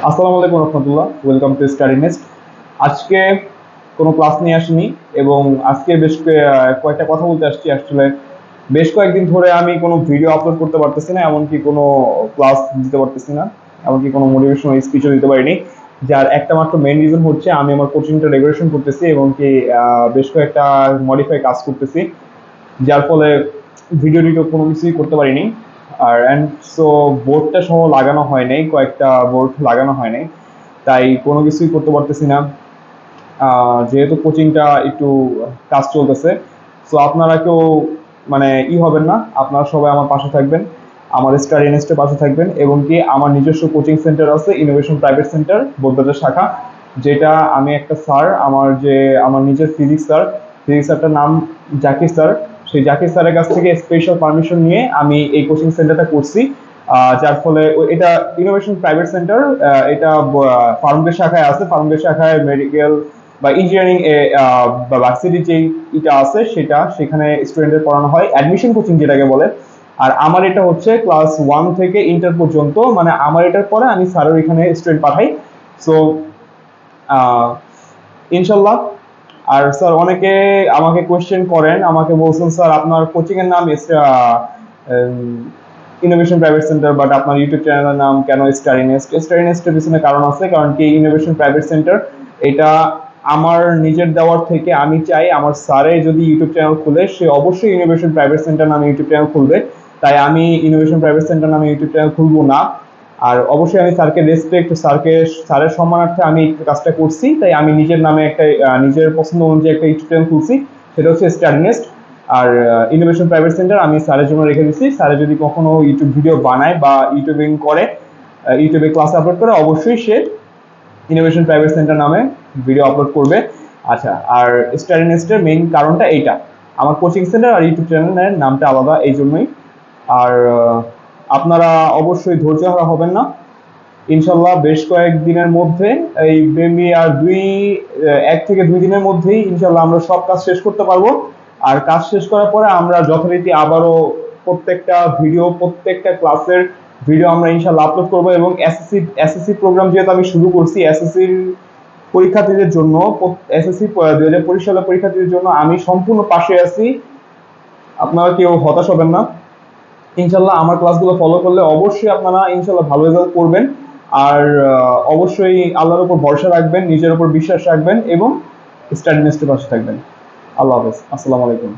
আসসালামু আলাইকুম রহমতুল্লাহ, welcome to study nest. আজকে কোনো ক্লাস নিয়ে আসিনি এবং আজকে বেশ কয়েকটা কথা বলতে আসছি। আসলে বেশ কয়েকদিন ধরে আমি কোনো ভিডিও আপলোড করতে পারতেছি না, এমনকি কোনো ক্লাস দিতে পারতেছি না, এমনকি কোনো মোটিভেশনাল স্পিচও দিতে পারিনি। যার একটা মাত্র মেইন রিজন হচ্ছে আমি আমার কোচিংটা রেগুলেশন করতেছি এবং কি বেশ কয়েকটা মডিফাই কাজ করতেছি, যার ফলে ভিডিও টিডিও কোনো কিছুই করতে পারিনি। আর অ্যান্ড সো বোর্ডটা সহ লাগানো হয় নাই, কয়েকটা বোর্ড লাগানো হয় নাই, তাই কোনো কিছুই করতে পারতেছি না। যেহেতু কোচিংটা একটু কাজ চলতেছে, সো আপনারা কেউ মানে হবেন না, আপনারা সবাই আমার পাশে থাকবেন, আমার স্টাডি নেস্টের পাশে থাকবেন এবং কি আমার নিজস্ব কোচিং সেন্টার আছে, ইনোভেশন প্রাইভেট সেন্টার বোলবাজার শাখা, যেটা আমি একটা স্যার, আমার নিজের ফিজিক্স স্যারটার নাম জাকির স্যার। সেই জাকির স্যারের কাছ থেকে স্পেশাল পারমিশন নিয়ে আমি এই কোচিং সেন্টারটা করছি, যার ফলে এটা ইনোভেশন প্রাইভেট সেন্টার। এটা ফার্মগেট শাখায় আছে, ফার্মগেট শাখায় মেডিকেল বা ইঞ্জিনিয়ারিং বা ভার্সিটি যেই এটা আছে সেখানে স্টুডেন্টদের পড়ানো হয়, অ্যাডমিশন কোচিং যেটাকে বলে। আর আমার এটা হচ্ছে ক্লাস 1 থেকে ইন্টার পর্যন্ত, মানে আমার এটার পরে আমি স্যারের এখানে স্টুডেন্ট পাঠাই। সো ইনশাল্লাহ। আর স্যার অনেকে আমাকে কোয়েশ্চেন করেন, আমাকে বলছেন স্যার আপনার কোচিং এর নাম ইনোভেশন প্রাইভেট সেন্টার, বাট আপনার ইউটিউব চ্যানেলের নাম কেন স্টাডি নেস্ট? স্টাডি নেস্টের পিছনে কারণ আছে, কারণ কি ইনোভেশন প্রাইভেট সেন্টার এটা আমার নিজের দেওয়ার থেকে আমি চাই আমার স্যারে যদি ইউটিউব চ্যানেল খুলে সে অবশ্যই ইনোভেশন প্রাইভেট সেন্টার নামে ইউটিউব চ্যানেল খুলবে, তাই আমি ইনোভেশন প্রাইভেট সেন্টার নামে ইউটিউব চ্যানেল খুলবো না। আর অবশ্যই আমি স্যারের সম্মানার্থে আমি কাজটা করছি, তাই আমি নিজের নামে একটা নিজের পছন্দ অনুযায়ী একটা ইউটিউব চ্যানেল খুলছি, সেটা হচ্ছে স্টাডি নেস্ট। আর ইনোভেশন প্রাইভেট সেন্টার আমি স্যারের জন্য রেখে দিচ্ছি, স্যারে যদি কখনো ইউটিউব ভিডিও বানায় বা ইউটিউবিং করে, ইউটিউবে ক্লাস আপলোড করে, অবশ্যই সে ইনোভেশন প্রাইভেট সেন্টার নামে ভিডিও আপলোড করবে। আচ্ছা, আর স্টাডি নেস্টের মেইন কারণটা এইটা, আমার কোচিং সেন্টার আর ইউটিউব চ্যানেলের নামটা আলাদা, এই জন্যই। আর আপনারা অবশ্যই ধৈর্যহারা হবেন না, ইনশাল্লাহ বেশ কয়েকদিনের মধ্যে, এই মেবি আর 1 থেকে 2 দিনের মধ্যেই ইনশাল্লাহ আমরা সব কাজ শেষ করতে পারবো। আর কাজ শেষ করার পরে আমরা যথারীতি আবারও প্রত্যেকটা ক্লাসের ভিডিও আমরা ইনশাল্লাহ আপলোড করবো। এবং এসএসসি প্রোগ্রাম যেহেতু আমি শুরু করছি, এসএসসির পরীক্ষার্থীদের জন্য, এসএসসি 2025 সালের পরীক্ষার্থীদের জন্য আমি সম্পূর্ণ পাশে আছি, আপনারা কেউ হতাশ হবেন না। ইনশাল্লাহ আমার ক্লাসগুলো ফলো করলে অবশ্যই আপনারা ইনশাল্লাহ ভালো রেজাল্ট করবেন। আর অবশ্যই আল্লাহর উপর ভরসা রাখবেন, নিজের উপর বিশ্বাস রাখবেন এবং স্টাডি নেস্টের পাশে থাকবেন। আল্লাহ হাফেজ, আসসালামু আলাইকুম।